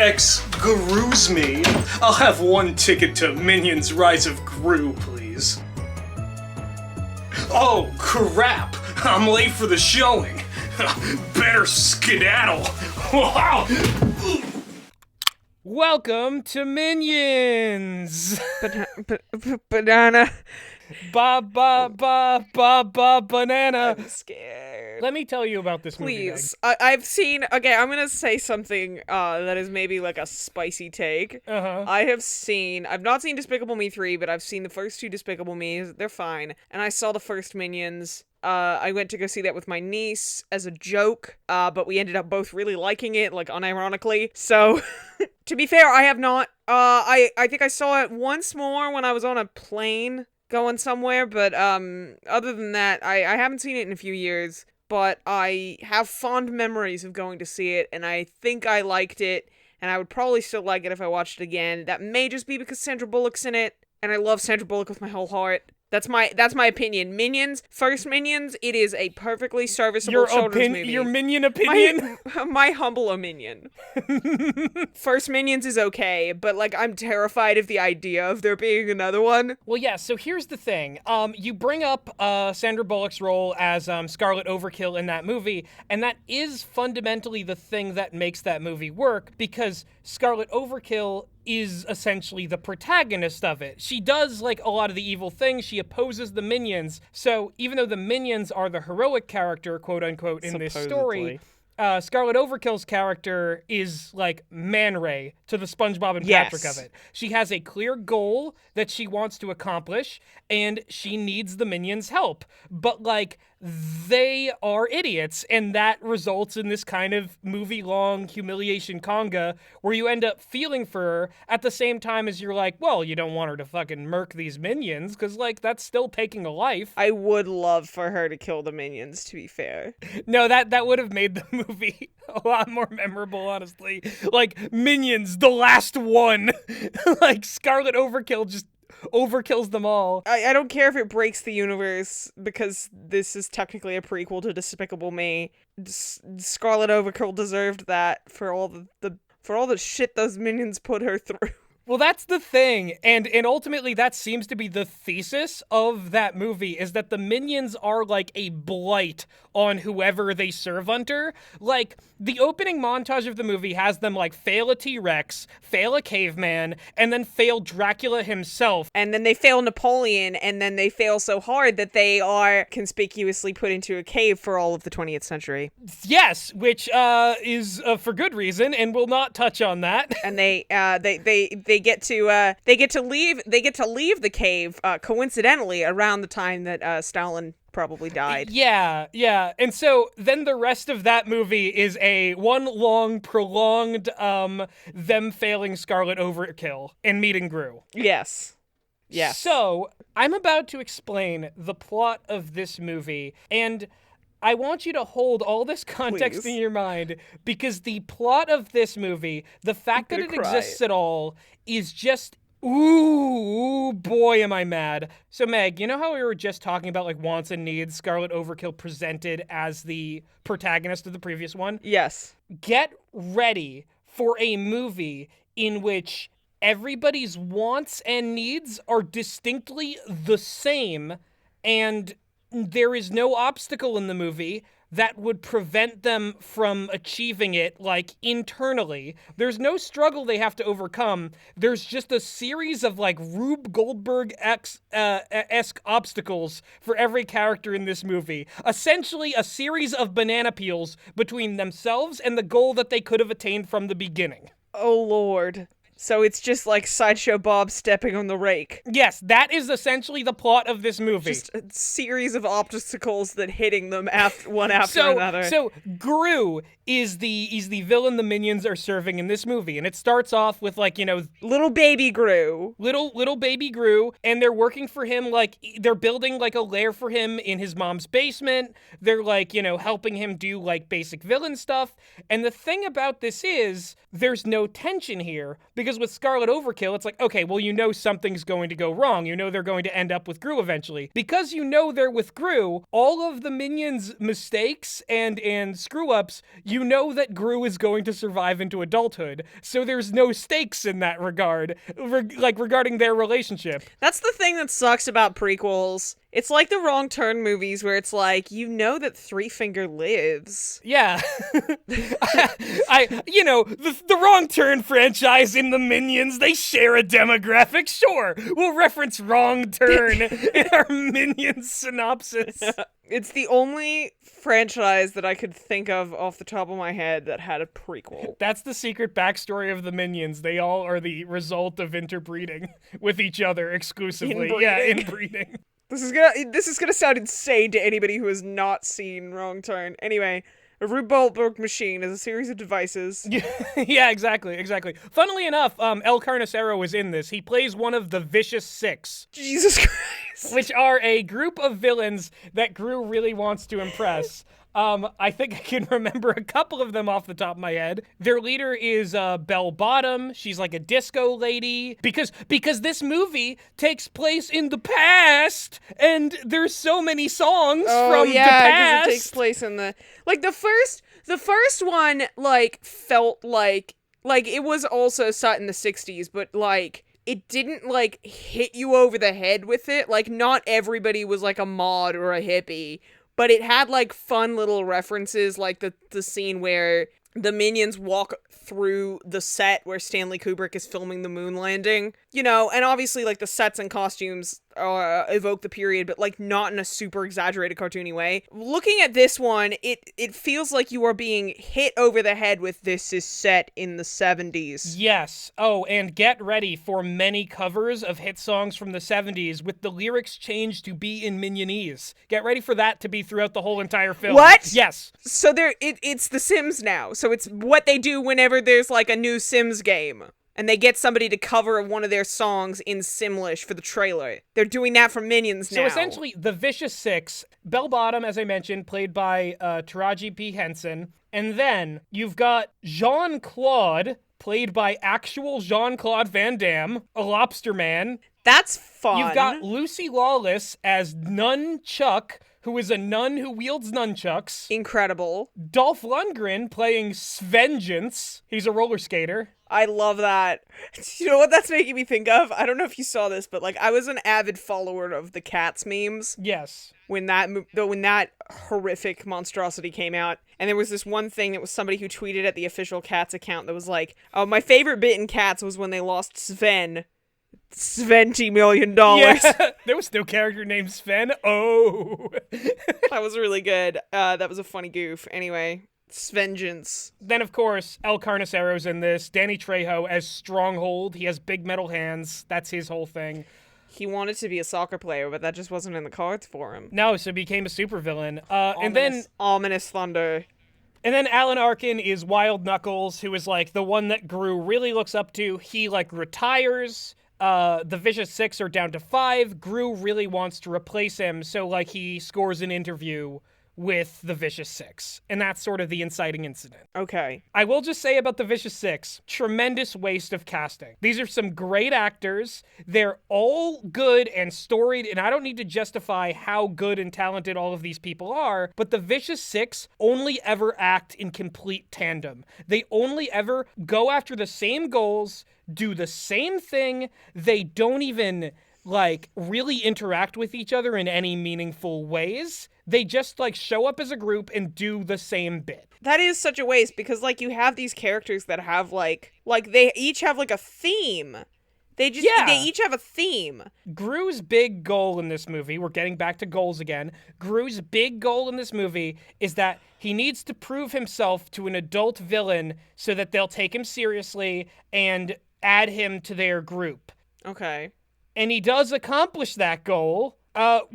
Excuse me. I'll have one ticket to Minions Rise of Gru, please. Oh, crap! I'm late for the showing. Better skedaddle. Wow! Welcome to Minions! Banana. Banana. I'm scared. Let me tell you about this movie. Please. I've seen... Okay, I'm gonna say something that is maybe like a spicy take. Uh-huh. I've not seen Despicable Me 3, but I've seen the first two Despicable Me's. They're fine. And I saw the first Minions. I went to go see that with my niece as a joke, but we ended up both really liking it, like, unironically. So, to be fair, I have not. I think I saw it once more when I was on a plane going somewhere, but, other than that, I haven't seen it in a few years, but I have fond memories of going to see it, and I think I liked it, and I would probably still like it if I watched it again. That may just be because Sandra Bullock's in it, and I love Sandra Bullock with my whole heart. That's my opinion. Minions, first Minions, it is a perfectly serviceable children's movie. Your Minion opinion? My humble opinion. First Minions is okay, but, like, I'm terrified of the idea of there being another one. Well, yeah, so here's the thing. You bring up Sandra Bullock's role as Scarlet Overkill in that movie, and that is fundamentally the thing that makes that movie work, because Scarlet Overkill is essentially the protagonist of it. She does, like, a lot of the evil things. She opposes the Minions. So even though the Minions are the heroic character, quote-unquote, in this story, Scarlet Overkill's character is like Man Ray to the SpongeBob and Patrick of it. She has a clear goal that she wants to accomplish, and she needs the Minions' help. But, like, they are idiots, and that results in this kind of movie-long humiliation conga where you end up feeling for her at the same time as you're like, well, you don't want her to fucking murk these Minions, because, like, that's still taking a life. I would love for her to kill the Minions, to be fair. No, that would have made the movie a lot more memorable, honestly. Like, Minions, the last one. Like, Scarlet Overkill just overkills them all. I don't care if it breaks the universe, because this is technically a prequel to Despicable Me. Scarlet Overkill deserved that for all the shit those Minions put her through. Well, that's the thing, and ultimately that seems to be the thesis of that movie, is that the Minions are like a blight on whoever they serve under. Like, the opening montage of the movie has them, like, fail a T-Rex, fail a caveman, and then fail Dracula himself. And then they fail Napoleon, and then they fail so hard that they are conspicuously put into a cave for all of the 20th century. Yes, which is for good reason, and we'll not touch on that. And they get to leave the cave coincidentally around the time that Stalin probably died. Yeah. And so then the rest of that movie is one long, prolonged, them failing Scarlet Overkill and meeting Gru. Yes. So I'm about to explain the plot of this movie, and I want you to hold all this context in your mind, because the plot of this movie, the fact that it exists at all, is just, ooh, boy, am I mad. So, Meg, you know how we were just talking about, like, wants and needs Scarlet Overkill presented as the protagonist of the previous one? Yes. Get ready for a movie in which everybody's wants and needs are distinctly the same, and there is no obstacle in the movie that would prevent them from achieving it, like, internally. There's no struggle they have to overcome. There's just a series of, like, Rube Goldberg-esque obstacles for every character in this movie. Essentially, a series of banana peels between themselves and the goal that they could have attained from the beginning. Oh, Lord. So it's just like Sideshow Bob stepping on the rake. Yes, that is essentially the plot of this movie. Just a series of obstacles that hitting them one after another. So Gru is the villain the Minions are serving in this movie, and it starts off with, like, you know, little baby Gru. Little baby Gru, and they're working for him, like, they're building, like, a lair for him in his mom's basement. They're, like, you know, helping him do, like, basic villain stuff. And the thing about this is, there's no tension here, because Because with Scarlet Overkill, it's like, okay, well, you know something's going to go wrong. You know they're going to end up with Gru eventually. Because you know they're with Gru, all of the minions' mistakes and screw-ups, you know that Gru is going to survive into adulthood. So there's no stakes in that regard, regarding their relationship. That's the thing that sucks about prequels. It's like the Wrong Turn movies where it's like, you know that Three Finger lives. Yeah. The Wrong Turn franchise in the Minions, they share a demographic. Sure, we'll reference Wrong Turn in our Minions synopsis. It's the only franchise that I could think of off the top of my head that had a prequel. That's the secret backstory of the Minions. They all are the result of interbreeding with each other exclusively. Inbreeding. Yeah, inbreeding. This is gonna sound insane to anybody who has not seen Wrong Turn. Anyway, a Rube Goldberg machine is a series of devices. Yeah, exactly. Funnily enough, El Carnicero is in this. He plays one of the Vicious Six. Jesus Christ. Which are a group of villains that Gru really wants to impress. I think I can remember a couple of them off the top of my head. Their leader is Bell Bottom. She's like a disco lady. Because this movie takes place in the past, and there's so many songs from the past. Because it takes place in the first one felt like it was also set in the 60s, but it didn't hit you over the head with it. Not everybody was like a mod or a hippie. But it had, fun little references, like the scene where the minions walk through the set where Stanley Kubrick is filming the moon landing. And obviously, the sets and costumes evoke the period, but, not in a super exaggerated, cartoony way. Looking at this one, it feels like you are being hit over the head with this is set in the 70s. Yes. Oh, and get ready for many covers of hit songs from the 70s with the lyrics changed to be in Minionese. Get ready for that to be throughout the whole entire film. What? Yes. So it's The Sims now. So it's what they do whenever there's, a new Sims game. And they get somebody to cover one of their songs in Simlish for the trailer. They're doing that for Minions now. So essentially, the Vicious Six, Bell Bottom, as I mentioned, played by Taraji P. Henson. And then you've got Jean-Claude, played by actual Jean-Claude Van Damme, a lobster man. That's fun. You've got Lucy Lawless as Nun Chuck, who is a nun who wields nunchucks. Incredible. Dolph Lundgren playing Svengeance. He's a roller skater. I love that. You know what that's making me think of? I don't know if you saw this, but I was an avid follower of the Cats memes. Yes. When that horrific monstrosity came out, and there was this one thing that was somebody who tweeted at the official Cats account that was like, "Oh, my favorite bit in Cats was when they lost Sven. $20 million. Yeah, there was no character named Sven. Oh. That was really good. That was a funny goof. Anyway, Svengeance. Then, of course, El Carnicero's in this. Danny Trejo as Stronghold. He has big metal hands. That's his whole thing. He wanted to be a soccer player, but that just wasn't in the cards for him. No, so he became a supervillain. And then Ominous Thunder. And then Alan Arkin is Wild Knuckles, who is the one that Gru really looks up to. He retires. The Vicious Six are down to 5. Gru really wants to replace him, so he scores an interview with the Vicious Six. And that's sort of the inciting incident. Okay. I will just say about the Vicious Six, tremendous waste of casting. These are some great actors. They're all good and storied, and I don't need to justify how good and talented all of these people are, but the Vicious Six only ever act in complete tandem. They only ever go after the same goals, do the same thing. They don't even really interact with each other in any meaningful ways. They just show up as a group and do the same bit. That is such a waste because you have these characters that have they each have a theme. They each have a theme. Gru's big goal in this movie, we're getting back to goals again. Gru's big goal in this movie is that he needs to prove himself to an adult villain so that they'll take him seriously and add him to their group. Okay. And he does accomplish that goal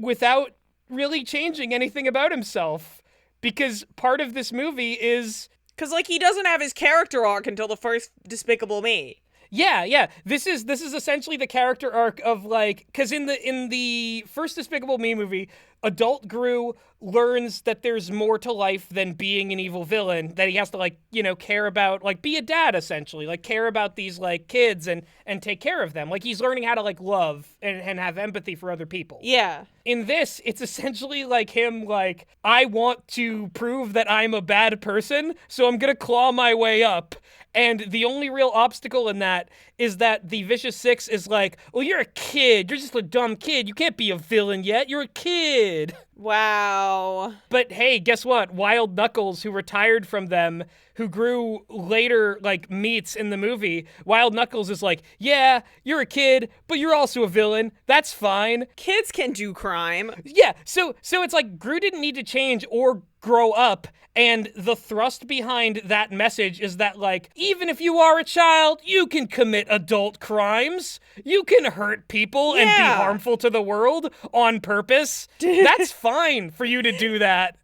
without really changing anything about himself. Because part of this movie is... Because, he doesn't have his character arc until the first Despicable Me. Yeah. This is essentially the character arc of like, because in the first Despicable Me movie, adult Gru learns that there's more to life than being an evil villain, that he has to like, care about, like be a dad essentially, like care about these like kids and take care of them. Like he's learning how to like love and have empathy for other people. Yeah. In this, it's essentially like him like, I want to prove that I'm a bad person, so I'm gonna claw my way up. And the only real obstacle in that is that the Vicious Six is like, well, you're a kid. You're just a dumb kid. You can't be a villain yet. You're a kid. Wow. But hey, guess what? Wild Knuckles, who retired from them, who Gru later, like, meets in the movie, Wild Knuckles is like, yeah, you're a kid, but you're also a villain. That's fine. Kids can do crime. Yeah, so it's like Gru didn't need to change or grow up. And the thrust behind that message is that, like, even if you are a child, you can commit adult crimes. You can hurt people and be harmful to the world on purpose. That's fine for you to do that.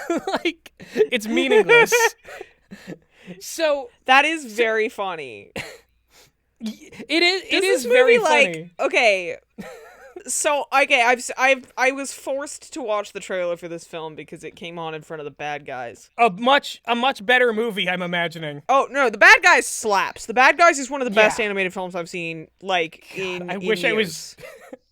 Like, it's meaningless. So that is very funny. It is very funny. Okay. So, okay, I was forced to watch the trailer for this film because it came on in front of The Bad Guys. A much better movie, I'm imagining. Oh, no, The Bad Guys slaps. The Bad Guys is one of the best animated films I've seen, like, in years.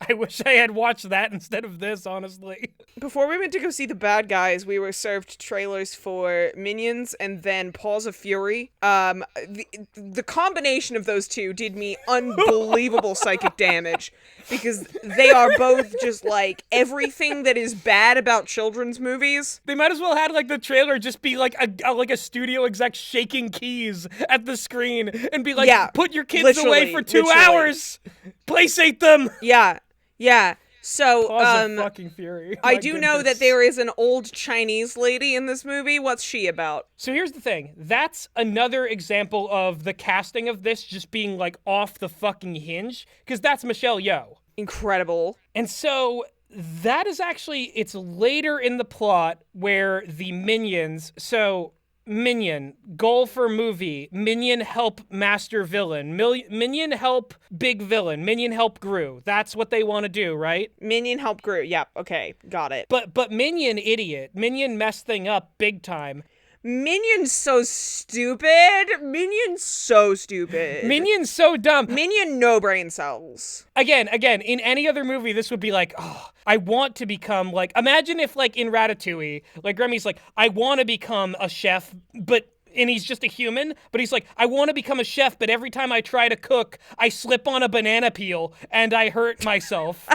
I wish I had watched that instead of this, honestly. Before we went to go see The Bad Guys, we were served trailers for Minions and then Paws of Fury. The combination of those two did me unbelievable psychic damage because they are both just like everything that is bad about children's movies. They might as well had like the trailer just be like a studio exec shaking keys at the screen and be like, put your kids away for 2 hours. Playsate them. Yeah. So, Paws of fucking Fury. I do know that there is an old Chinese lady in this movie. What's she about? So here's the thing. That's another example of the casting of this just being like off the fucking hinge, because that's Michelle Yeoh. Incredible. And so that is actually, it's later in the plot where the minions, so Minion, goal for movie, Minion help master villain, Minion help big villain, Minion help Gru. That's what they want to do, right? Minion help Gru. Yep, okay, got it. But Minion idiot. Minion messed thing up big time. Minion's so stupid. Minion's so stupid. Minion's so dumb. Minion no brain cells. Again, in any other movie, this would be like, oh, I want to become like, imagine if like in Ratatouille, like Remy's like, I want to become a chef, and he's just a human, but he's like, I want to become a chef, but every time I try to cook, I slip on a banana peel and I hurt myself.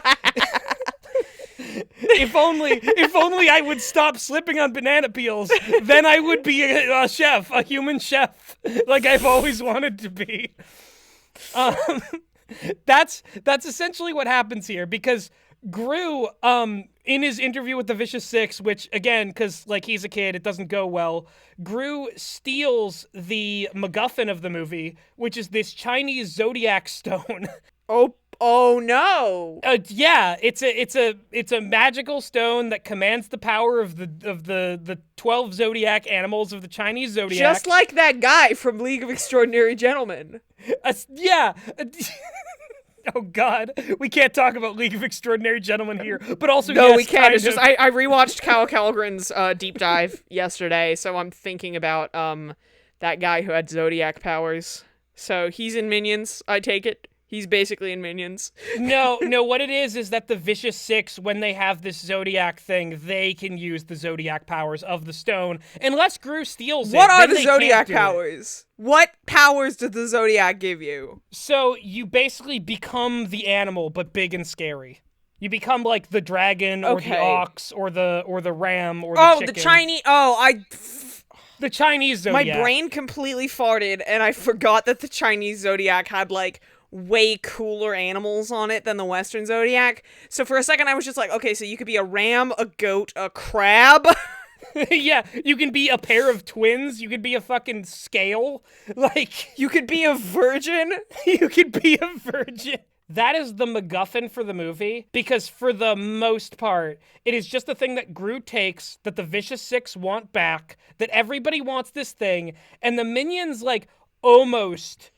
If only I would stop slipping on banana peels, then I would be a chef, a human chef, like I've always wanted to be. That's essentially what happens here, because Gru, in his interview with the Vicious Six, which again, because like he's a kid, it doesn't go well. Gru steals the MacGuffin of the movie, which is this Chinese zodiac stone. Oh no! Yeah, it's a magical stone that commands the power of the 12 zodiac animals of the Chinese zodiac. Just like that guy from League of Extraordinary Gentlemen. Yeah. Oh God, we can't talk about League of Extraordinary Gentlemen here. But also, no, yes, we can't. It's of. just I rewatched Cal Calgren's deep dive yesterday, so I'm thinking about that guy who had zodiac powers. So he's in Minions. I take it. He's basically in Minions. No, what it is that the Vicious Six, when they have this Zodiac thing, they can use the Zodiac powers of the stone. Unless Gru steals it. What are the Zodiac powers? What powers does the Zodiac give you? So you basically become the animal, but big and scary. You become like the dragon or the ox or the ram or the chicken. The Chinese... The Chinese Zodiac. My brain completely farted, and I forgot that the Chinese Zodiac had, like, way cooler animals on it than the Western Zodiac. So for a second I was just like, okay, so you could be a ram, a goat, a crab. Yeah, you can be a pair of twins, you could be a fucking scale, like, you could be a virgin. You could be a virgin. That is the MacGuffin for the movie, because for the most part, it is just a thing that Gru takes, that the Vicious Six want back, that everybody wants this thing, and the Minions, like, almost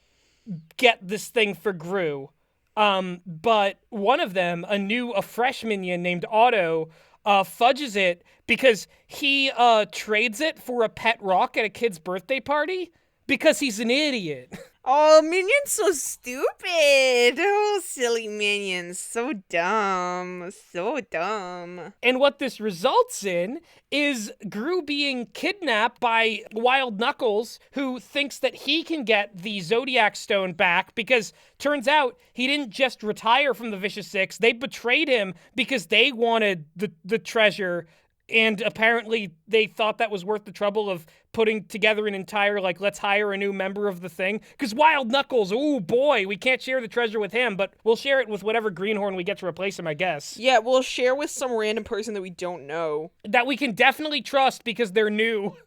get this thing for Gru. But one of them, a fresh minion named Otto, fudges it because he trades it for a pet rock at a kid's birthday party because he's an idiot. Oh, Minions so stupid. Oh, silly Minions. So dumb. So dumb. And what this results in is Gru being kidnapped by Wild Knuckles, who thinks that he can get the Zodiac Stone back because turns out he didn't just retire from the Vicious Six. They betrayed him because they wanted the treasure. And apparently they thought that was worth the trouble of putting together an entire, let's hire a new member of the thing. Because Wild Knuckles, oh boy, we can't share the treasure with him, but we'll share it with whatever greenhorn we get to replace him, I guess. Yeah, we'll share with some random person that we don't know. That we can definitely trust because they're new.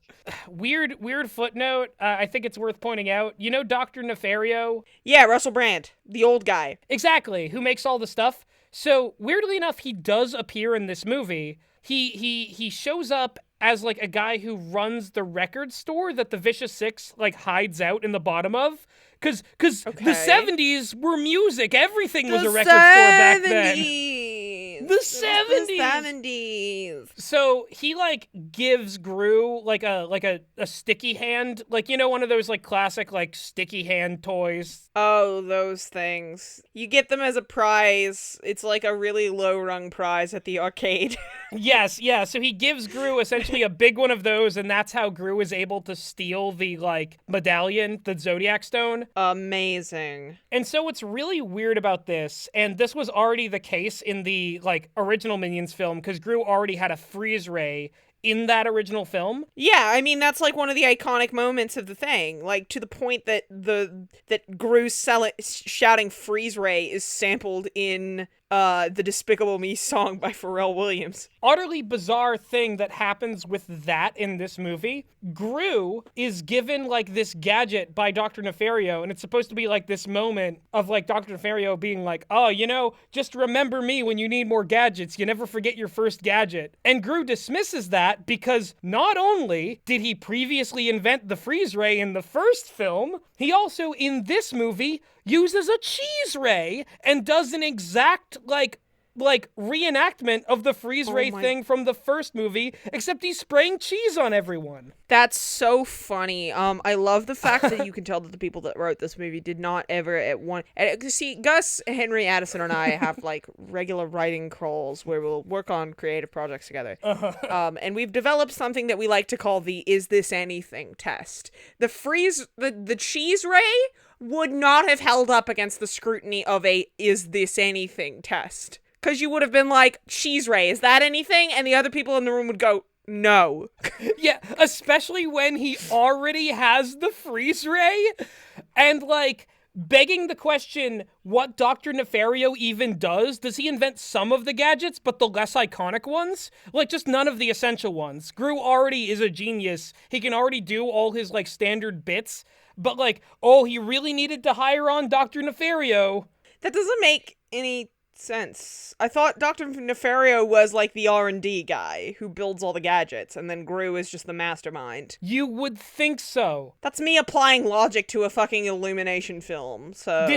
Weird footnote. I think it's worth pointing out. You know Dr. Nefario? Yeah, Russell Brand, the old guy. Exactly, who makes all the stuff. So, weirdly enough, he does appear in this movie. He shows up as a guy who runs the record store that the Vicious Six hides out in the bottom of. Cause the 70s were music. Everything was a record store back then. The 70s. So he gives Gru a sticky hand, one of those classic sticky hand toys. Oh, those things. You get them as a prize. It's a really low rung prize at the arcade. Yes, yeah. So he gives Gru essentially a big one of those, and that's how Gru is able to steal the medallion, the Zodiac Stone. Amazing. And so what's really weird about this, and this was already the case in the original Minions film, because Gru already had a freeze ray in that original film. Yeah, I mean that's one of the iconic moments of the thing, to the point that that Gru shouting "freeze ray" is sampled in the Despicable Me song by Pharrell Williams. Utterly bizarre thing that happens with that in this movie. Gru is given this gadget by Dr. Nefario, and it's supposed to be this moment of Dr. Nefario being oh, just remember me when you need more gadgets. You never forget your first gadget. And Gru dismisses that because not only did he previously invent the freeze ray in the first film, he also in this movie uses a cheese ray and does an exact reenactment of the freeze ray thing from the first movie, except he's spraying cheese on everyone. That's so funny. I love the fact that you can tell that the people that wrote this movie did not ever see, Gus, Henry, Addison, and I have regular writing crawls where we'll work on creative projects together. And we've developed something that we like to call the "Is This Anything" test. The cheese ray would not have held up against the scrutiny of a "Is This Anything" test. Because you would have been cheese ray, is that anything? And the other people in the room would go, no. Yeah, especially when he already has the freeze ray. And begging the question, what Dr. Nefario even does? Does he invent some of the gadgets, but the less iconic ones? Just none of the essential ones. Gru already is a genius. He can already do all his, standard bits. But, he really needed to hire on Dr. Nefario. That doesn't make any sense. I thought Dr. Nefario was the R&D guy who builds all the gadgets, and then Gru is just the mastermind. You would think so. That's me applying logic to a fucking Illumination film, so...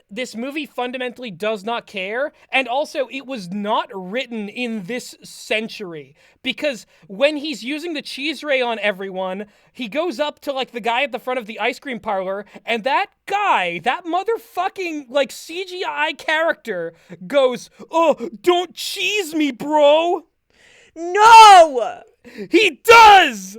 This movie fundamentally does not care, and also it was not written in this century, because when he's using the cheese ray on everyone, he goes up to the guy at the front of the ice cream parlor, and that guy, that motherfucking CGI character goes, "Oh, don't cheese me, bro." No! He does!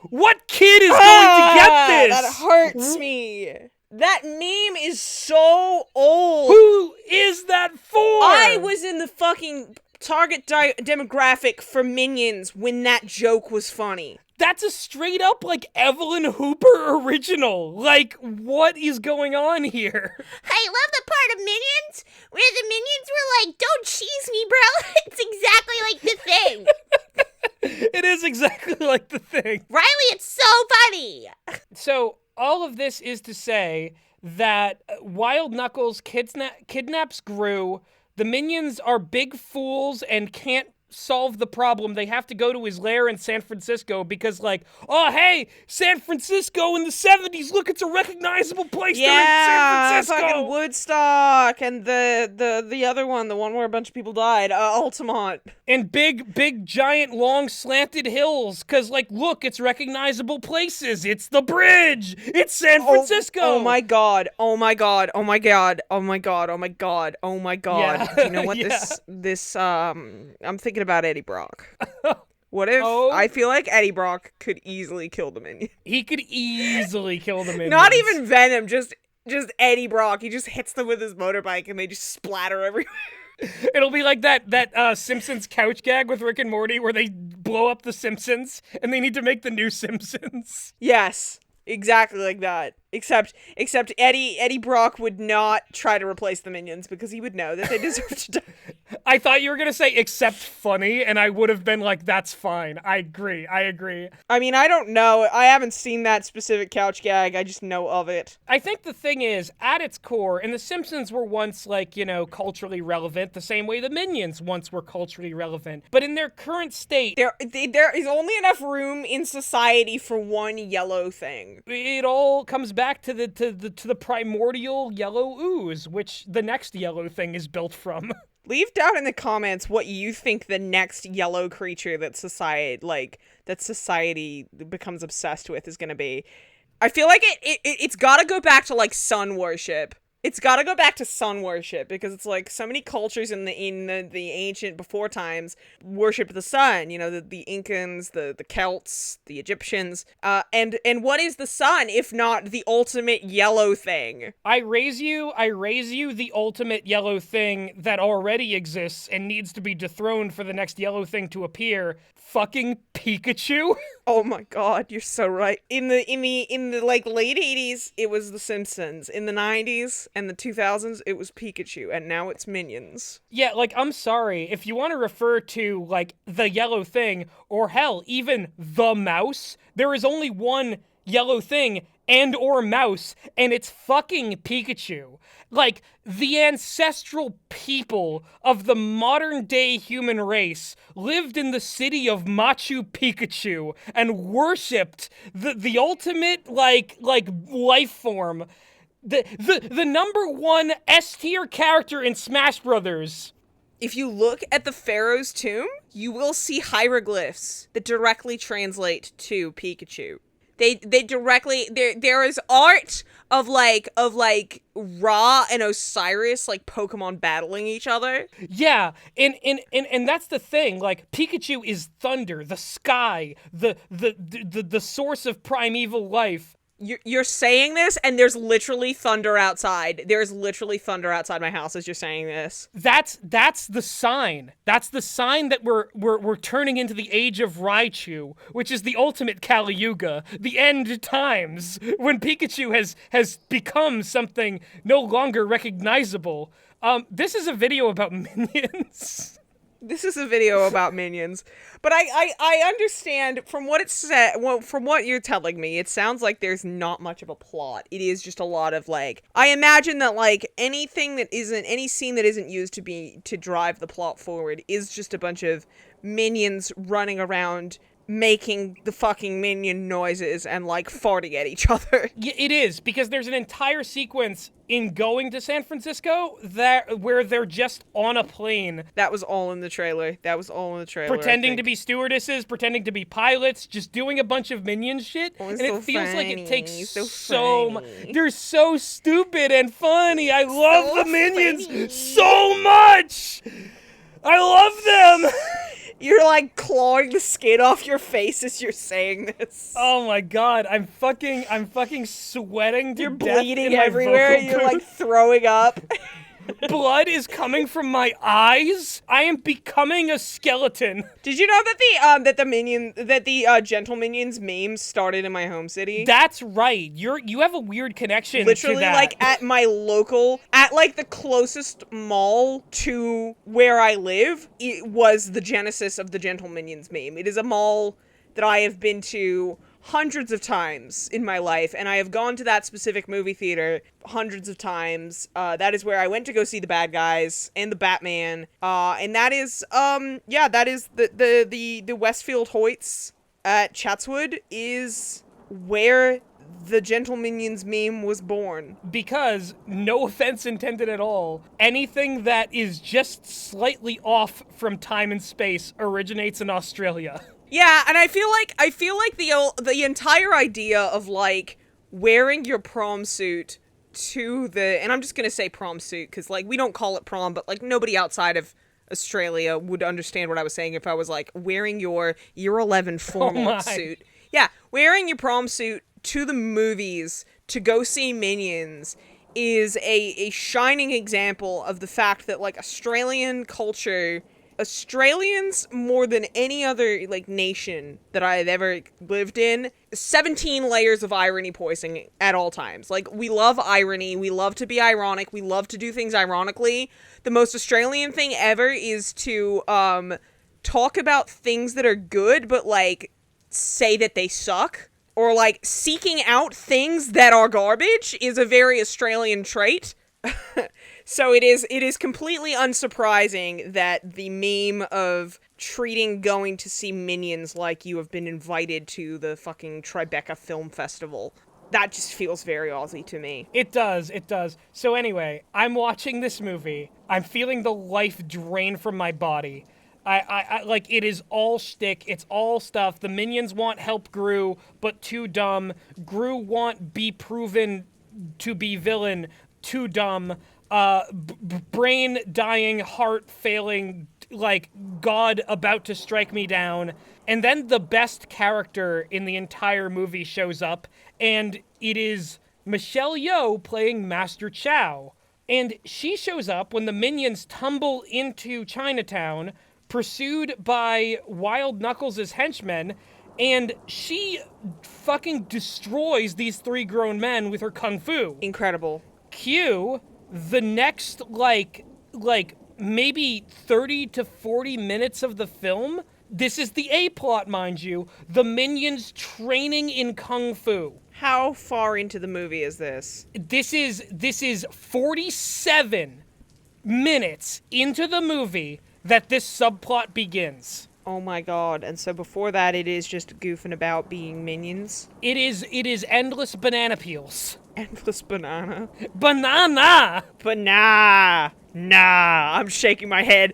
What kid is going to get this? That hurts me. That meme is so old. Who is that for? I was in the fucking target demographic for Minions when that joke was funny. That's a straight up Evelyn Hooper original. What is going on here? I love the part of Minions where the Minions were "Don't cheese me, bro." It's exactly like the thing. It is exactly like the thing. Riley, it's so funny. So, all of this is to say that Wild Knuckles kidnaps Gru. The Minions are big fools and can't solve the problem, they have to go to his lair in San Francisco because, like, oh, hey, San Francisco in the 70s, look, it's a recognizable place. They're in San Francisco. Fucking Woodstock, and the other one, the one where a bunch of people died, Altamont. And big, giant, long, slanted hills, because, like, look, it's recognizable places. It's the bridge. It's San Francisco. Oh my god. Oh my god. Oh my god. Oh my god. Oh my god. Oh my god. Yeah. You know what I'm thinking about Eddie Brock. What if Oh. I feel like Eddie Brock could easily kill the minion? He could easily kill the minions. Not even Venom, just Eddie Brock. He just hits them with his motorbike and they just splatter everywhere. It'll be like that Simpsons couch gag with Rick and Morty where they blow up the Simpsons and they need to make the new Simpsons. Yes. Exactly like that. Except Eddie Brock would not try to replace the minions because he would know that they deserve to die. I thought you were going to say except funny, and I would have been like, that's fine. I agree. I mean, I don't know. I haven't seen that specific couch gag. I just know of it. I think the thing is, at its core, and the Simpsons were once, like, you know, culturally relevant the same way the Minions once were culturally relevant. But in their current state, There is only enough room in society for one yellow thing. it all comes back to the primordial yellow ooze, which the next yellow thing is built from. Leave down in the comments what you think the next yellow creature that society becomes obsessed with is gonna be. I feel like it's gotta go back to like sun worship. It's gotta go back to sun worship because it's like so many cultures in the ancient before times worshipped the sun. You know, the Incans, the Celts, the Egyptians. And what is the sun if not the ultimate yellow thing? I raise you the ultimate yellow thing that already exists and needs to be dethroned for the next yellow thing to appear. Fucking Pikachu. Oh my god, you're so right. In the like late 80s, it was The Simpsons. In the 90s and the 2000s, it was Pikachu, and now it's Minions. Yeah, like, I'm sorry. If you want to refer to, like, the yellow thing, or hell, even the mouse, there is only one yellow thing and or mouse, and it's fucking Pikachu. Like, the ancestral people of the modern day human race lived in the city of Machu Picchu and worshipped the ultimate, like life form. The number one S tier character in Smash Brothers. If you look at the Pharaoh's tomb, you will see hieroglyphs that directly translate to Pikachu. They directly there is art of like Ra and Osiris like Pokemon battling each other. Yeah, and that's the thing. Like, Pikachu is thunder, the sky, the source of primeval life. You're saying this, and there's literally thunder outside. There's literally thunder outside my house as you're saying this. That's the sign. That's the sign that we're turning into the age of Raichu, which is the ultimate Kali Yuga, the end times, when Pikachu has become something no longer recognizable. This is a video about minions. This is a video about minions, but I understand from what it's said. Well, from what you're telling me, it sounds like there's not much of a plot. It is just a lot of like. I imagine that like any scene that isn't used to drive the plot forward is just a bunch of minions running around making the fucking minion noises and like farting at each other. Yeah, it is, because there's an entire sequence in going to San Francisco where they're just on a plane. That was all in the trailer. Pretending to be stewardesses, pretending to be pilots, just doing a bunch of minion shit. Oh, and so it feels like it takes so so much. funny. They're so stupid and funny. I love So the minions funny. so much. I love them. You're like clawing the skin off your face as you're saying this. Oh my god, I'm fucking sweating to You're death bleeding in my everywhere. vocal You're like booth. throwing up. Blood is coming from my eyes. I am becoming a skeleton. Did you know that the gentle minions meme started in my home city? That's right. You have a weird connection Literally, to that. like at like the closest mall to where I live, it was the genesis of the gentle minions meme. It is a mall that I have been to hundreds of times in my life, and I have gone to that specific movie theater hundreds of times. That is where I went to go see The Bad Guys and The Batman. And that is, that is the Westfield Hoyts at Chatswood is where the Gentle Minions meme was born. Because, no offense intended at all, anything that is just slightly off from time and space originates in Australia. Yeah, and I feel like the entire idea of like wearing your prom suit to the, and I'm just gonna say prom suit because like we don't call it prom, but like nobody outside of Australia would understand what I was saying if I was like wearing your year 11 formal suit. Yeah, wearing your prom suit to the movies to go see Minions is a shining example of the fact that like Australian culture, Australians more than any other like nation that I've ever lived in, 17 layers of irony poisoning at all times. Like we love irony, we love to be ironic, we love to do things ironically. The most Australian thing ever is to talk about things that are good but like say that they suck. Or, like, seeking out things that are garbage is a very Australian trait. So it is completely unsurprising that the meme of treating going to see Minions like you have been invited to the fucking Tribeca Film Festival, that just feels very Aussie to me. It does. So anyway, I'm watching this movie. I'm feeling the life drain from my body. I like, it is all shtick. It's all stuff. The Minions want help Gru, but too dumb. Gru want be proven to be villain, too dumb. Brain dying, heart failing, like, God about to strike me down. And then the best character in the entire movie shows up, and it is Michelle Yeoh playing Master Chow. And she shows up when the Minions tumble into Chinatown, pursued by Wild Knuckles' henchmen, and she fucking destroys these three grown men with her kung fu. Incredible. Cue the next, like maybe 30 to 40 minutes of the film. This is the A-plot, mind you. The Minions training in kung fu. How far into the movie is this? This is 47 minutes into the movie that this subplot begins. Oh my god, and so before that it is just goofing about being minions? It is endless banana peels. Endless banana? Banana! But nah, I'm shaking my head.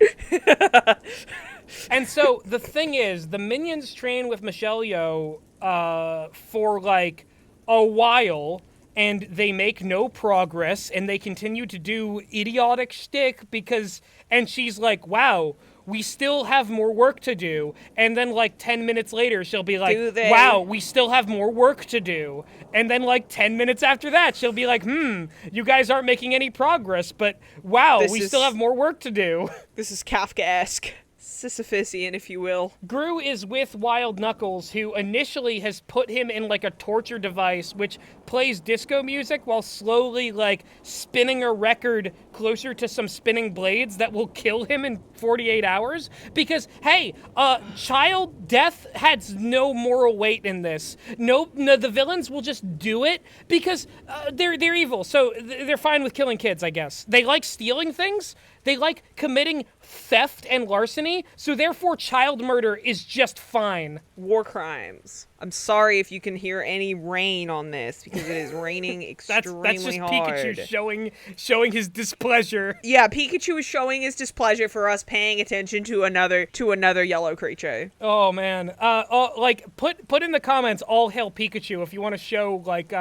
And so, the thing is, the Minions train with Michelle Yeoh for, like, a while, and they make no progress, and they continue to do idiotic shtick because... And she's like, wow, we still have more work to do. And then, like, 10 minutes later, she'll be like, wow, we still have more work to do. And then, like, 10 minutes after that, she'll be like, you guys aren't making any progress, but wow, we still have more work to do. This is Kafkaesque. Sisyphusian, if you will. Gru is with Wild Knuckles, who initially has put him in, like, a torture device, which plays disco music while slowly, like, spinning a record closer to some spinning blades that will kill him in 48 hours. Because, hey, child death has no moral weight in this. No, the villains will just do it because they're evil, so they're fine with killing kids, I guess. They like stealing things. They like committing theft and larceny, so therefore child murder is just fine. War crimes. I'm sorry if you can hear any rain on this, because it is raining extremely that's just hard. Pikachu showing his displeasure. Yeah, Pikachu is showing his displeasure for us paying attention to another yellow creature. Oh man. Like put in the comments all hail Pikachu if you want to show like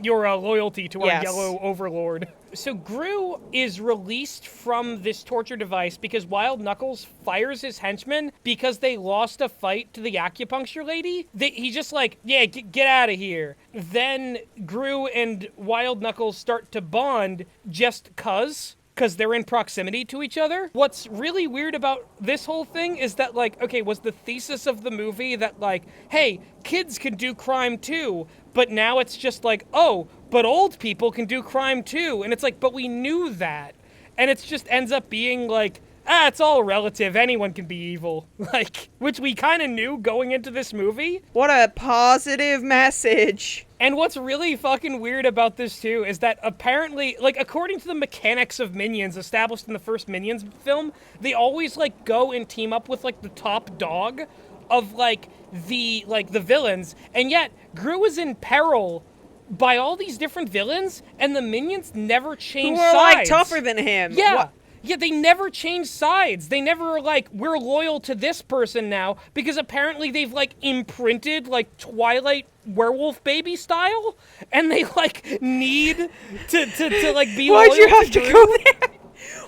your loyalty to our yellow overlord. So Gru is released from this torture device because Wild Knuckles fires his henchmen because they lost a fight to the acupuncture lady. He's just like, yeah, get out of here. Then Gru and Wild Knuckles start to bond just because they're in proximity to each other. What's really weird about this whole thing is that, like, okay, was the thesis of the movie that, like, hey, kids can do crime too, but now it's just like, oh, but old people can do crime too. And it's like, but we knew that. And it just ends up being, like, it's all relative. Anyone can be evil. Like, which we kind of knew going into this movie. What a positive message. And what's really fucking weird about this, too, is that apparently, like, according to the mechanics of Minions established in the first Minions film, they always, like, go and team up with, like, the top dog of, like, the villains. And yet, Gru is in peril by all these different villains, and the Minions never change Who are, sides. like, tougher than him. Yeah. What? Yeah, they never change sides. They never are like, we're loyal to this person now, because apparently they've, like, imprinted, like, Twilight werewolf baby style, and they, like, need to like, be loyal Why'd you have to Gru. go there?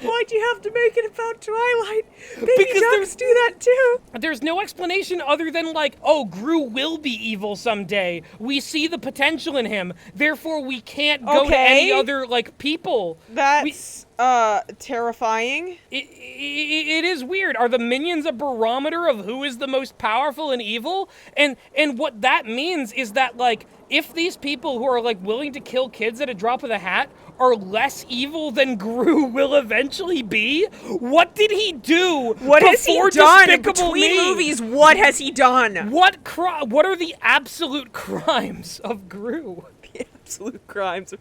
Why'd you have to make it about Twilight? Baby Because ducks do that too. There's no explanation other than, like, oh, Gru will be evil someday. We see the potential in him. Therefore, we can't go to any other, like, people. That's, terrifying. It is weird. Are the Minions a barometer of who is the most powerful and evil? And what that means is that, like, if these people who are, like, willing to kill kids at a drop of the hat are less evil than Gru will eventually be, what did he do? What has he done Despicable between Me? movies? What has he done? What are the absolute crimes of Gru? The absolute crimes.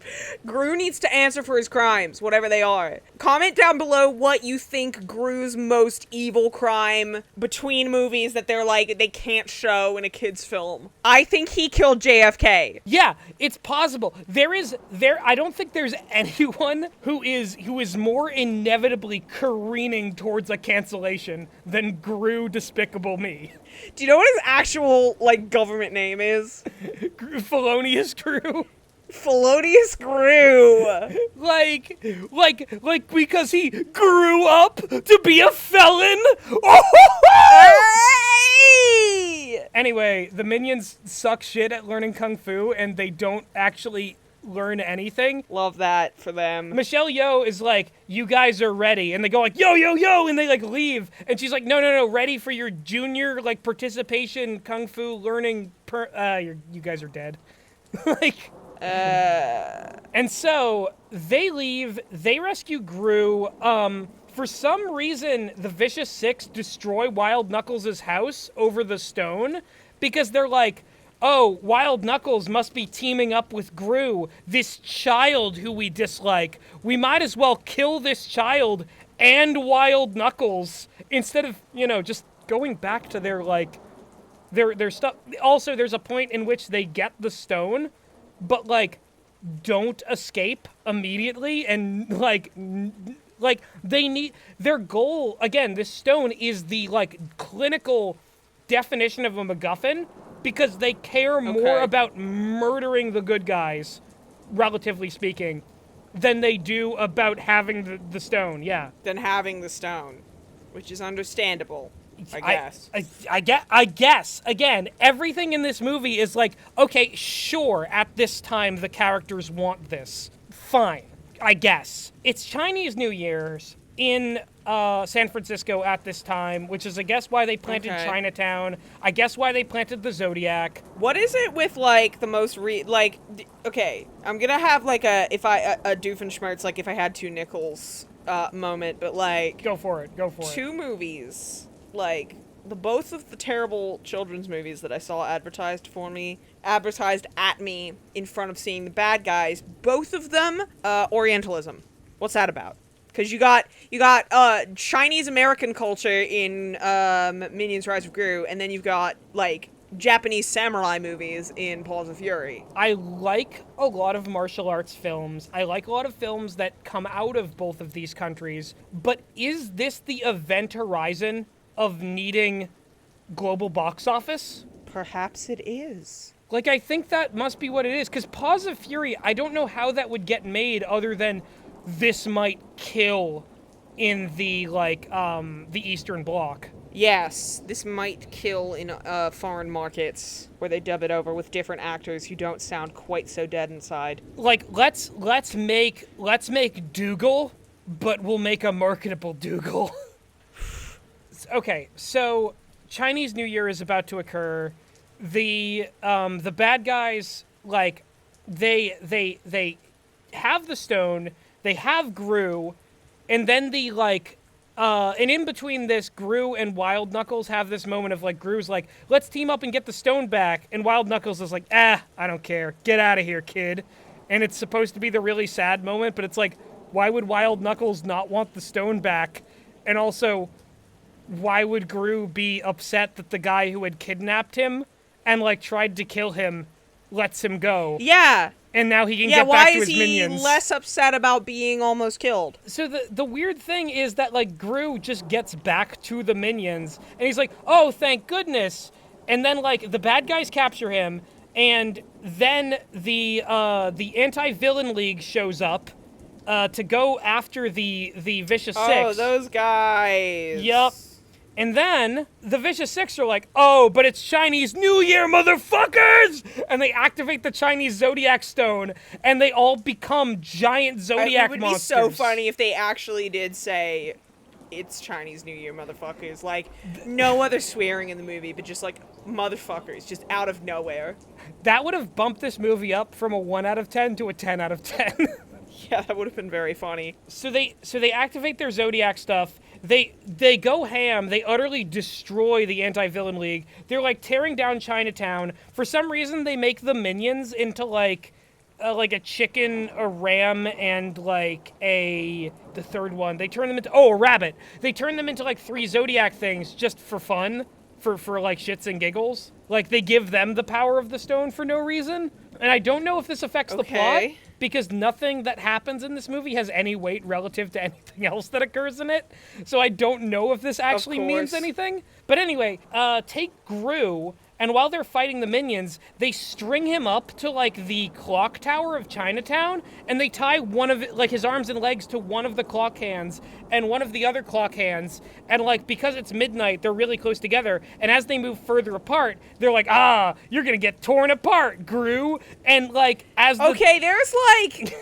Gru needs to answer for his crimes, whatever they are. Comment down below what you think Gru's most evil crime between movies that they're like, they can't show in a kid's film. I think he killed JFK. Yeah, it's possible. I don't think there's anyone who is more inevitably careening towards a cancellation than Gru Despicable Me. Do you know what his actual, like, government name is? Felonious Gru. Felonious Gru. Like because he grew up to be a felon? Hey! Anyway, the Minions suck shit at learning Kung Fu, and they don't actually learn anything. Love that for them. Michelle Yeoh is like, you guys are ready. And they go like, yo, yo, yo, and they like leave. And she's like, no, ready for your junior like participation Kung Fu learning you guys are dead. Like, and so they leave, they rescue Gru. For some reason, the Vicious Six destroy Wild Knuckles' house over the stone because they're like, oh, Wild Knuckles must be teaming up with Gru, this child who we dislike. We might as well kill this child and Wild Knuckles instead of, just going back to their, like, their stuff. Also, there's a point in which they get the stone, but, like, don't escape immediately and, like, they need, their goal, again, this stone is the, like, clinical definition of a MacGuffin, because they care more about murdering the good guys, relatively speaking, than they do about having the stone, yeah. Than having the stone, which is understandable, I guess. I guess. Again, everything in this movie is like, okay, sure, at this time the characters want this. Fine, I guess. It's Chinese New Year's in San Francisco at this time, which is, I guess, why they planted Chinatown. I guess why they planted the Zodiac. What is it with, like, the most okay, I'm gonna have, like, a Doofenshmirtz, like, if I had two nickels, moment, but, like... Go for it. Two movies, like, both of the terrible children's movies that I saw advertised at me in front of seeing the bad guys, both of them, Orientalism. What's that about? Because you got Chinese American culture in Minions: Rise of Gru, and then you've got, like, Japanese samurai movies in Paws of Fury. I like a lot of martial arts films. I like a lot of films that come out of both of these countries. But is this the event horizon of needing global box office? Perhaps it is. Like, I think that must be what it is. Because Paws of Fury, I don't know how that would get made other than this might kill in the, like, the Eastern Bloc. Yes, this might kill in foreign markets where they dub it over with different actors who don't sound quite so dead inside. Like, let's make Dougal, but we'll make a marketable Dougal. Okay, so Chinese New Year is about to occur. The bad guys, like, they have the stone, they have Gru, and then the, like, And in between this, Gru and Wild Knuckles have this moment of, like, Gru's like, let's team up and get the stone back. And Wild Knuckles is like, I don't care. Get out of here, kid. And it's supposed to be the really sad moment, but it's like, why would Wild Knuckles not want the stone back? And also, why would Gru be upset that the guy who had kidnapped him and, like, tried to kill him lets him go? Yeah. And now he can get back to his minions. Yeah, why is he less upset about being almost killed? So the weird thing is that, like, Gru just gets back to the minions, and he's like, oh, thank goodness. And then, like, the bad guys capture him, and then the anti-villain league shows up to go after the Vicious Six. Oh, those guys. Yup. And then the Vicious Six are like, oh, but it's Chinese New Year, motherfuckers! And they activate the Chinese Zodiac Stone, and they all become giant Zodiac monsters. It would be so funny if they actually did say, it's Chinese New Year, motherfuckers. Like, no other swearing in the movie, but just, like, motherfuckers, just out of nowhere. That would have bumped this movie up from a 1 out of 10 to a 10 out of 10. Yeah, that would have been very funny. So they activate their Zodiac stuff. They go ham. They utterly destroy the Anti-Villain League. They're, like, tearing down Chinatown. For some reason, they make the minions into, like a chicken, a ram, and, like, the third one. They turn them into, a rabbit. They turn them into, like, 3 Zodiac things just for fun, for like, shits and giggles. Like, they give them the power of the stone for no reason. And I don't know if this affects the plot, because nothing that happens in this movie has any weight relative to anything else that occurs in it. So I don't know if this actually means anything. But anyway, take Gru, and while they're fighting the minions, they string him up to, like, the clock tower of Chinatown, and they tie one of, like, his arms and legs to one of the clock hands and one of the other clock hands, and, like, because it's midnight, they're really close together, and as they move further apart, they're like, you're gonna get torn apart, Gru, and, like, as the... Okay, there's, like...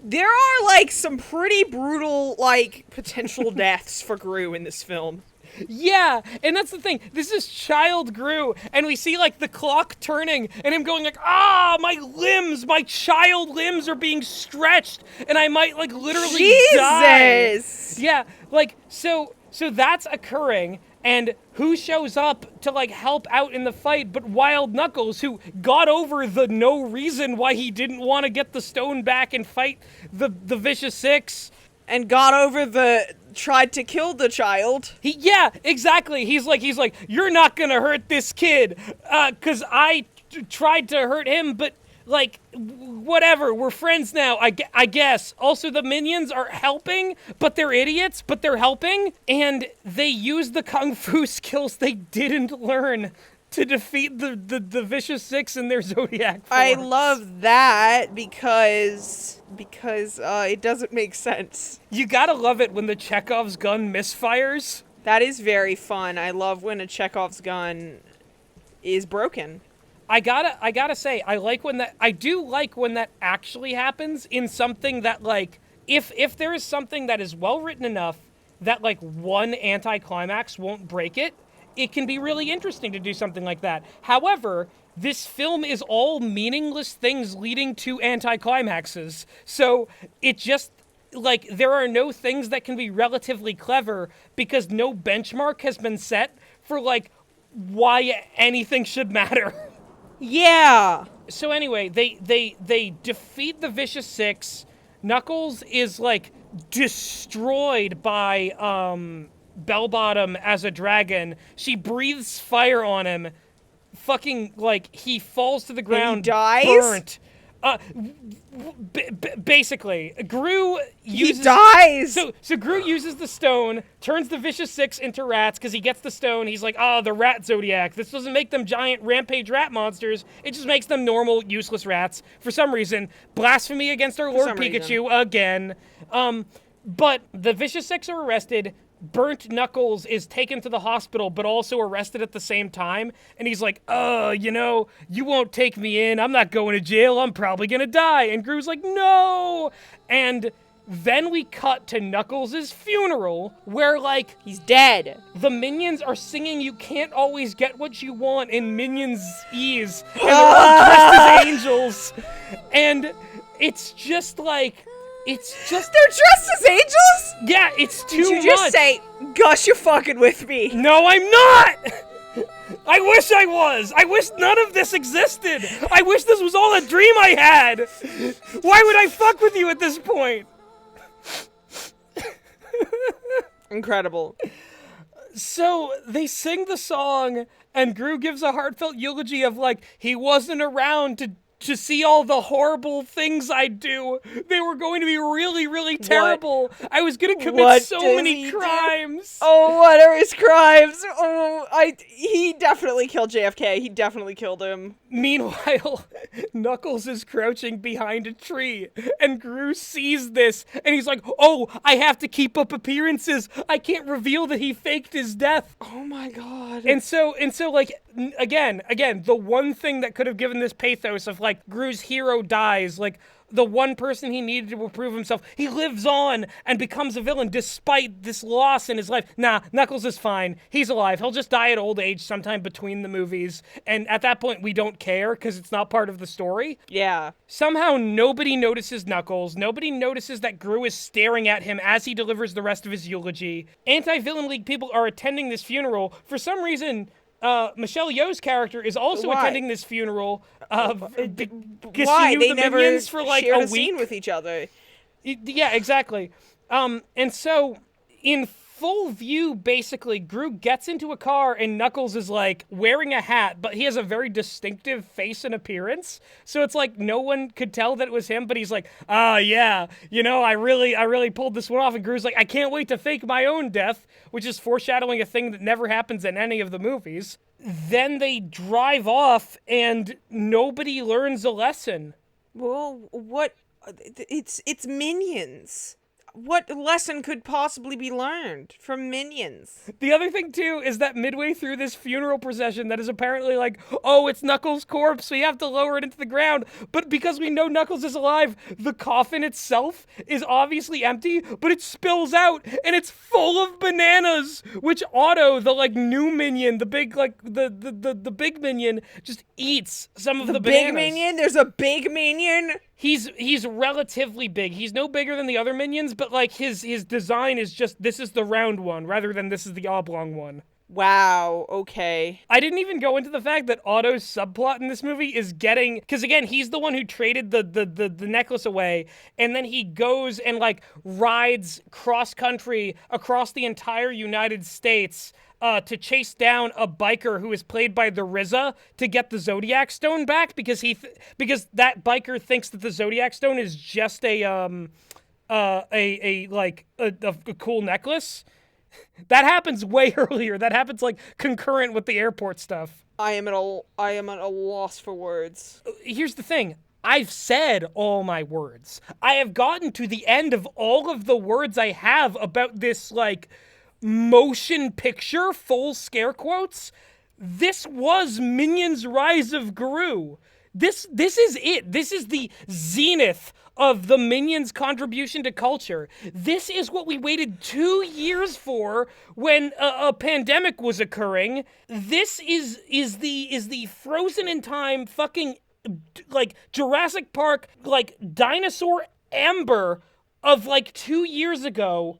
There are, like, some pretty brutal, like, potential deaths for Gru in this film. Yeah, and that's the thing. This is child Gru, and we see, like, the clock turning, and him going, like, my child limbs are being stretched, and I might, like, literally die. Jesus! Yeah, like, so that's occurring, and who shows up to, like, help out in the fight but Wild Knuckles, who got over the no reason why he didn't want to get the stone back and fight the Vicious Six. And got over tried to kill the child. Yeah, exactly. He's like, you're not gonna hurt this kid, cause I tried to hurt him, but, like, whatever, we're friends now, I guess. Also, the minions are helping, but they're idiots, but they're helping, and they use the kung fu skills they didn't learn to defeat the Vicious Six in their Zodiac forms. I love that because it doesn't make sense. You gotta love it when the Chekhov's gun misfires. That is very fun. I love when a Chekhov's gun is broken. I gotta say, I do like when that actually happens in something that, like, if there is something that is well written enough that, like, one anticlimax won't break it, it can be really interesting to do something like that. However, this film is all meaningless things leading to anticlimaxes. So it just, like, there are no things that can be relatively clever because no benchmark has been set for, like, why anything should matter. Yeah. So anyway, they defeat the Vicious Six. Knuckles is, like, destroyed by, Bell-Bottom as a dragon. She breathes fire on him. Fucking, like, he falls to the ground. He dies? Burnt. Basically, Gru uses... He dies! So Gru uses the stone, turns the Vicious Six into rats, because he gets the stone. He's like, the rat Zodiac. This doesn't make them giant rampage rat monsters. It just makes them normal, useless rats. For some reason. Blasphemy against our Lord Pikachu again. But the Vicious Six are arrested. Burnt Knuckles is taken to the hospital, but also arrested at the same time. And he's like, you won't take me in. I'm not going to jail. I'm probably going to die. And Gru's like, no. And then we cut to Knuckles' funeral, where, like, he's dead. The minions are singing You Can't Always Get What You Want in Minions' ease. And they're all dressed as angels. And it's just, like... It's just... They're dressed as angels? Yeah, it's too Did you much. just say, Gus, you're fucking with me? No, I'm not! I wish I was! I wish none of this existed! I wish this was all a dream I had! Why would I fuck with you at this point? Incredible. So, they sing the song, and Gru gives a heartfelt eulogy of, like, he wasn't around to see all the horrible things I do. They were going to be really, really terrible. I was going to commit What so did many he do? crimes. Oh, what are his crimes? Oh, he definitely killed JFK. He definitely killed him. Meanwhile, Knuckles is crouching behind a tree, and Gru sees this, and he's like, oh, I have to keep up appearances. I can't reveal that he faked his death. Oh my god. And so, like, again, the one thing that could have given this pathos of, like, Gru's hero dies, like, the one person he needed to prove himself, he lives on and becomes a villain despite this loss in his life. Nah, Knuckles is fine. He's alive. He'll just die at old age sometime between the movies. And at that point, we don't care because it's not part of the story. Yeah. Somehow, nobody notices Knuckles. Nobody notices that Gru is staring at him as he delivers the rest of his eulogy. Anti-Villain League people are attending this funeral. For some reason... Michelle Yeoh's character is also Why? attending this funeral. Because Why? she knew They the never minions for like shared a a week. scene with each other. Yeah, exactly. And so in full view, basically, Gru gets into a car and Knuckles is like wearing a hat, but he has a very distinctive face and appearance. So it's like no one could tell that it was him, but he's like, yeah, you know, I really pulled this one off. And Gru's like, I can't wait to fake my own death, which is foreshadowing a thing that never happens in any of the movies. Then they drive off and nobody learns a lesson. Well, what? It's Minions. What lesson could possibly be learned from Minions? The other thing, too, is that midway through this funeral procession that is apparently like, oh, it's Knuckles' corpse, so you have to lower it into the ground. But because we know Knuckles is alive, the coffin itself is obviously empty, but it spills out, and it's full of bananas, which Otto, the, like, new minion, the big, like, the big minion, just eats some of the bananas. Big Minion? There's a big Minion? He's relatively big. He's no bigger than the other minions, but like his design is just this is the round one rather than this is the oblong one. Wow, okay. I didn't even go into the fact that Otto's subplot in this movie is getting, because again, he's the one who traded the necklace away, and then he goes and like rides cross country across the entire United States to chase down a biker who is played by the RZA to get the Zodiac Stone back because because that biker thinks that the Zodiac Stone is just a cool necklace. That happens way earlier. That happens like concurrent with the airport stuff. I am at a loss for words. Here's the thing. I've said all my words. I have gotten to the end of all of the words I have about this like motion picture, full scare quotes. This was Minions Rise of Gru. This is it. This is the zenith of the Minions' contribution to culture. This is what we waited 2 years for when a pandemic was occurring. This is the frozen in time fucking like Jurassic Park like dinosaur amber of like 2 years ago.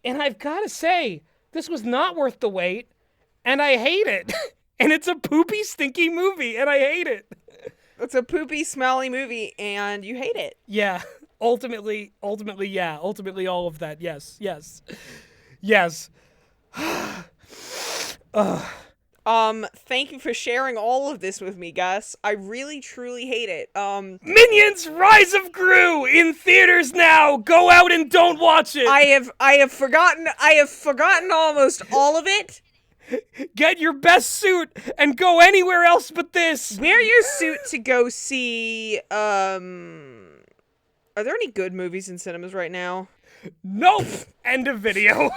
And I've got to say, this was not worth the wait, and I hate it. And it's a poopy, stinky movie, and I hate it. It's a poopy, smelly movie, and you hate it. Yeah, ultimately, yeah. Ultimately, all of that, yes. Thank you for sharing all of this with me, Gus. I really, truly hate it. Minions Rise of Gru in theaters now. Go out and don't watch it. I have forgotten almost all of it. Get your best suit and go anywhere else but this. Wear your suit to go see, are there any good movies in cinemas right now? Nope. End of video.